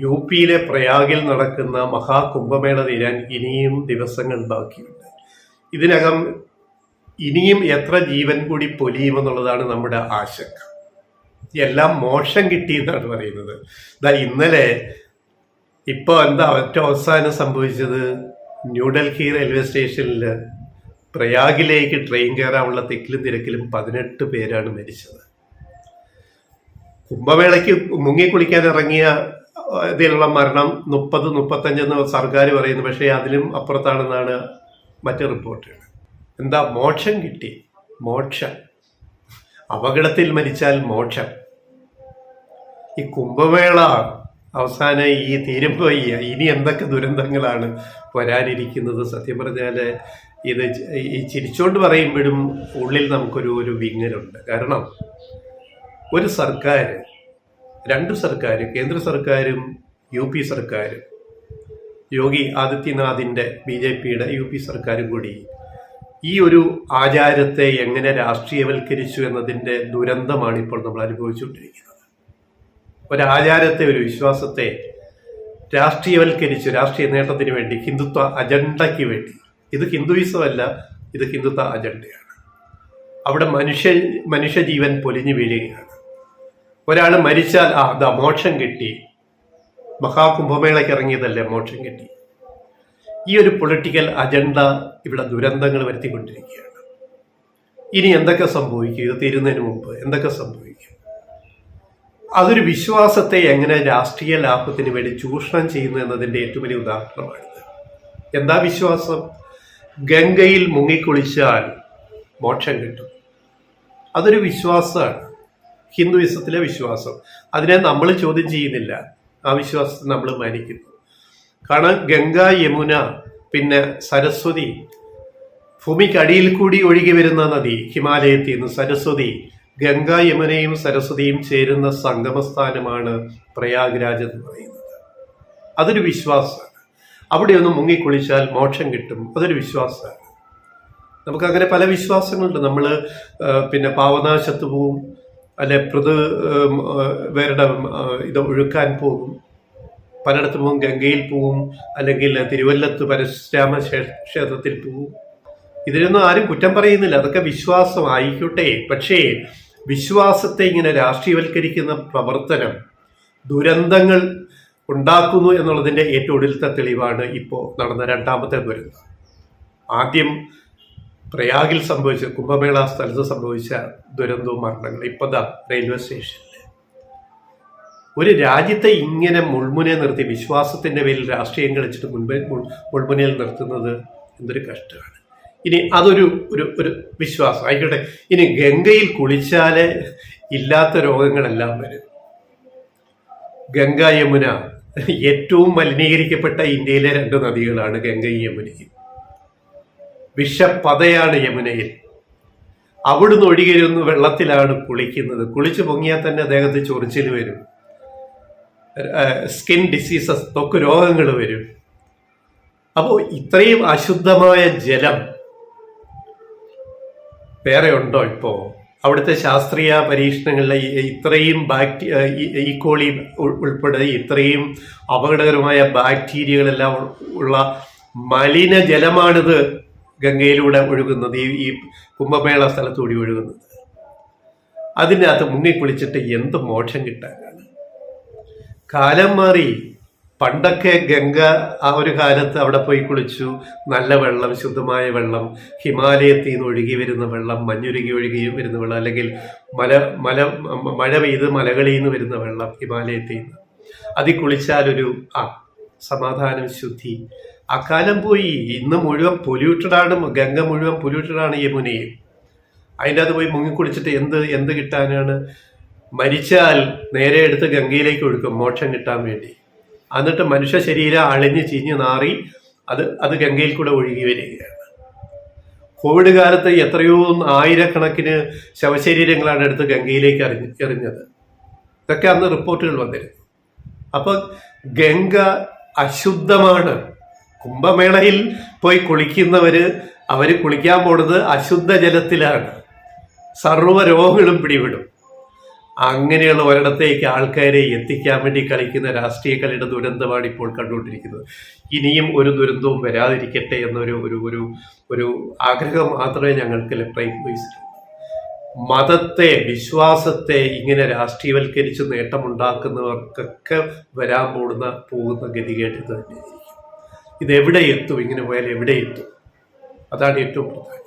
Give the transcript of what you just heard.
യു.പിയിലെ പ്രയാഗിൽ നടക്കുന്ന മഹാകുംഭമേള തീരാൻ ഇനിയും ദിവസങ്ങൾ ബാക്കിയുണ്ട്. ഇതിനകം ഇനിയും എത്ര ജീവൻ കൂടി പൊലിയുമെന്നുള്ളതാണ് നമ്മുടെ ആശങ്ക. എല്ലാം മോക്ഷം കിട്ടിയെന്നാണ് പറയുന്നത്. ഇന്നലെ ഇപ്പോൾ എന്താ ഏറ്റവും അവസാനം സംഭവിച്ചത്, ന്യൂഡൽഹി റെയിൽവേ സ്റ്റേഷനിൽ പ്രയാഗിലേക്ക് ട്രെയിൻ കയറാനുള്ള തിക്കിലും തിരക്കിലും 18 പേരാണ് മരിച്ചത്. കുംഭമേളയ്ക്ക് മുങ്ങിക്കുളിക്കാൻ ഇറങ്ങിയ ഇതിലുള്ള മരണം 30-35 സർക്കാർ പറയുന്നു. പക്ഷേ അതിലും അപ്പുറത്താണെന്നാണ് മറ്റു റിപ്പോർട്ടുകൾ. എന്താ മോക്ഷം കിട്ടി? മോക്ഷം, അപകടത്തിൽ മരിച്ചാൽ മോക്ഷം. ഈ കുംഭമേള അവസാനം ഈ തീരുമ്പോൾ ഇനി എന്തൊക്കെ ദുരന്തങ്ങളാണ് വരാനിരിക്കുന്നത്. സത്യം പറഞ്ഞാൽ ഈ ചിരിച്ചോണ്ട് പറയുമ്പോഴും ഉള്ളിൽ നമുക്കൊരു വിങ്ങലുണ്ട്. കാരണം ഒരു സർക്കാർ, 2 സർക്കാർ, കേന്ദ്ര സർക്കാരും യു.പി സർക്കാരും, യോഗി ആദിത്യനാഥിൻ്റെ BJPയുടെ യു.പി സർക്കാരും കൂടി ഈ ഒരു ആചാരത്തെ എങ്ങനെ രാഷ്ട്രീയവൽക്കരിച്ചു എന്നതിൻ്റെ ദുരന്തമാണ് ഇപ്പോൾ നമ്മൾ അനുഭവിച്ചുകൊണ്ടിരിക്കുന്നത്. ഒരാചാരത്തെ, ഒരു വിശ്വാസത്തെ രാഷ്ട്രീയവൽക്കരിച്ചു, രാഷ്ട്രീയ നേട്ടത്തിന് വേണ്ടി, ഹിന്ദുത്വ അജണ്ടയ്ക്ക് വേണ്ടി. ഇത് ഹിന്ദുയിസമല്ല, ഇത് ഹിന്ദുത്വ അജണ്ടയാണ്. അവിടെ മനുഷ്യജീവൻ പൊലിഞ്ഞു വീഴുകയാണ്. ഒരാൾ മരിച്ചാൽ അതാ മോക്ഷം കിട്ടി, മഹാകുംഭമേളയ്ക്ക് ഇറങ്ങിയതല്ലേ മോക്ഷം കിട്ടി. ഈ ഒരു പൊളിറ്റിക്കൽ അജണ്ട ഇവിടെ ദുരന്തങ്ങൾ വരുത്തിക്കൊണ്ടിരിക്കുകയാണ്. ഇനി എന്തൊക്കെ സംഭവിക്കും? ഇത് തീരുന്നതിന് മുമ്പ് എന്തൊക്കെ സംഭവിക്കും? അതൊരു വിശ്വാസത്തെ എങ്ങനെ രാഷ്ട്രീയ ലാഭത്തിന് വേണ്ടി ചൂഷണം ചെയ്യുന്നു എന്നതിൻ്റെ ഏറ്റവും വലിയ ഉദാഹരണമാണിത്. എന്താ വിശ്വാസം? ഗംഗയിൽ മുങ്ങിക്കുളിച്ചാൽ മോക്ഷം കിട്ടും. അതൊരു വിശ്വാസമാണ്, ഹിന്ദുയിസത്തിലെ വിശ്വാസം. അതിനെ നമ്മൾ ചോദ്യം ചെയ്യുന്നില്ല, ആ വിശ്വാസത്തെ നമ്മൾ മാനിക്കുന്നു. കാരണം ഗംഗ, യമുന, പിന്നെ സരസ്വതി, ഭൂമിക്കടിയിൽ കൂടി ഒഴുകി വരുന്ന നദി, ഹിമാലയത്തിൽ നിന്ന് സരസ്വതി, ഗംഗ, യമുനയും സരസ്വതിയും ചേരുന്ന സംഗമസ്ഥാനമാണ് പ്രയാഗ്രാജ് എന്ന് പറയുന്നത്. അതൊരു വിശ്വാസമാണ്. അവിടെ ഒന്ന് മുങ്ങിക്കുളിച്ചാൽ മോക്ഷം കിട്ടും, അതൊരു വിശ്വാസമാണ്. നമുക്കങ്ങനെ പല വിശ്വാസങ്ങളുണ്ട്. നമ്മൾ പിന്നെ പാവനാശത്ത് പോവും, അല്ലെ വേരുടെ ഇത് ഒഴുക്കാൻ പോകും, പലയിടത്ത് പോവും, ഗംഗയിൽ പോവും, അല്ലെങ്കിൽ തിരുവല്ലത്ത് പരശുരാമ ക്ഷേത്രത്തിൽ പോവും. ഇതിനൊന്നും ആരും കുറ്റം പറയുന്നില്ല, അതൊക്കെ വിശ്വാസം ആയിക്കോട്ടെ. പക്ഷേ വിശ്വാസത്തെ ഇങ്ങനെ രാഷ്ട്രീയവൽക്കരിക്കുന്ന പ്രവർത്തനം ദുരന്തങ്ങൾ ഉണ്ടാക്കുന്നു എന്നുള്ളതിൻ്റെ ഏറ്റവും ഒടുവിലത്തെ തെളിവാണ് ഇപ്പോൾ നടന്ന 2ാമത്തെ ദുരന്തം. ആദ്യം പ്രയാഗിൽ സംഭവിച്ച, കുംഭമേള സ്ഥലത്ത് സംഭവിച്ച ദുരന്തവും മരണങ്ങളും. ഇപ്പോൾ റെയിൽവേ സ്റ്റേഷനിൽ ഒരു രാജ്യത്തെ ഇങ്ങനെ മുൾമുനെ നിർത്തി വിശ്വാസത്തിൻ്റെ പേരിൽ രാഷ്ട്രീയം കളിച്ചിട്ട് മുൾമുനയിൽ നിർത്തുന്നത് എന്തൊരു കഷ്ടമാണ്. ഇനി അതൊരു ഒരു വിശ്വാസം ആയിക്കോട്ടെ. ഇനി ഗംഗയിൽ കുളിച്ചാലേ ഇല്ലാത്ത രോഗങ്ങളെല്ലാം വരും. ഗംഗ, യമുന ഏറ്റവും മലിനീകരിക്കപ്പെട്ട ഇന്ത്യയിലെ 2 നദികളാണ് ഗംഗയും യമുനയും. വിഷപ്പതയാണ് യമുനയിൽ. അവിടുന്ന് ഒഴുകിയിരുന്ന വെള്ളത്തിലാണ് കുളിക്കുന്നത്. കുളിച്ചു പൊങ്ങിയാൽ തന്നെ ദേഹത്ത് ചൊറിച്ചിൽ വരും, സ്കിൻ ഡിസീസസ്, ത്വക്ക് രോഗങ്ങൾ വരും. അപ്പോൾ ഇത്രയും അശുദ്ധമായ ജലം വേറെ ഉണ്ടോ? ഇപ്പോൾ അവിടുത്തെ ശാസ്ത്രീയ പരീക്ഷണങ്ങളിലെ ഇത്രയും ഈക്കോളി ഉൾപ്പെടെ ഇത്രയും അപകടകരമായ ബാക്ടീരിയകളെല്ലാം ഉള്ള മലിനജലമാണിത് ഗംഗയിലൂടെ ഒഴുകുന്നത്, ഈ കുംഭമേള സ്ഥലത്തൂടി ഒഴുകുന്നത്. അതിനകത്ത് മുങ്ങിക്കുളിച്ചിട്ട് എന്ത് മോക്ഷം കിട്ടാനാണ്? കാലം മാറി. പണ്ടൊക്കെ ഗംഗ ആ ഒരു കാലത്ത് അവിടെ പോയി കുളിച്ചു, നല്ല വെള്ളം, ശുദ്ധമായ വെള്ളം, ഹിമാലയത്തിൽ നിന്ന് ഒഴുകി വരുന്ന വെള്ളം, മഞ്ഞുരുകി ഒഴുകി വരുന്ന വെള്ളം, അല്ലെങ്കിൽ മഴ പെയ്ത് മലകളിൽ നിന്ന് വരുന്ന വെള്ളം, ഹിമാലയത്തിൽ നിന്ന്, അതിൽ കുളിച്ചാലൊരു സമാധാനം, ശുദ്ധി. ആ കാലം പോയി. ഇന്ന് മുഴുവൻ പൊല്യൂട്ടഡാണ് ഗംഗ, മുഴുവൻ പൊല്യൂട്ടഡാണ് യമുനയും. അതിൻ്റെ അത് പോയി മുങ്ങിക്കുളിച്ചിട്ട് എന്ത് കിട്ടാനാണ്? മരിച്ചാൽ നേരെ എടുത്ത് ഗംഗയിലേക്ക് ഒഴുക്കും മോക്ഷം കിട്ടാൻ വേണ്ടി. എന്നിട്ട് മനുഷ്യ ശരീരം അളിഞ്ഞ് ചീഞ്ഞ് നാറി അത് ഗംഗയിൽ കൂടെ ഒഴുകി വരികയാണ്. കോവിഡ് കാലത്ത് എത്രയോ ആയിരക്കണക്കിന് ശവശരീരങ്ങളാണ് എടുത്ത് ഗംഗയിലേക്ക് എറിഞ്ഞത്. ഇതൊക്കെ അന്ന് റിപ്പോർട്ടുകൾ വന്നിരുന്നു. അപ്പോൾ ഗംഗ അശുദ്ധമാണ്. കുംഭമേളയിൽ പോയി കുളിക്കുന്നവര് കുളിക്കാൻ പോണത് അശുദ്ധ ജലത്തിലാണ്. സർവ്വ രോഗങ്ങളും പിടിപെടും. അങ്ങനെയുള്ള ഒരിടത്തേക്ക് ആൾക്കാരെ എത്തിക്കാൻ വേണ്ടി കളിക്കുന്ന രാഷ്ട്രീയ കളിയുടെ ദുരന്തമാണ് ഇപ്പോൾ കണ്ടുകൊണ്ടിരിക്കുന്നത്. ഇനിയും ഒരു ദുരന്തവും വരാതിരിക്കട്ടെ എന്നൊരു ഒരു ഒരു ഒരു ആഗ്രഹം മാത്രമേ ഞങ്ങൾക്ക് ലെഫ്റ്റ് വോയിസിൽ. മതത്തെ, വിശ്വാസത്തെ ഇങ്ങനെ രാഷ്ട്രീയവൽക്കരിച്ച് നേട്ടമുണ്ടാക്കുന്നവർക്കൊക്കെ വരാൻ പോകുന്ന ഗതികേട് ഇത് തന്നെയായിരിക്കും. ഇതെവിടെ എത്തും? ഇങ്ങനെ പോയാൽ എവിടെ എത്തും? അതാണ് ഏറ്റവും പ്രധാനം.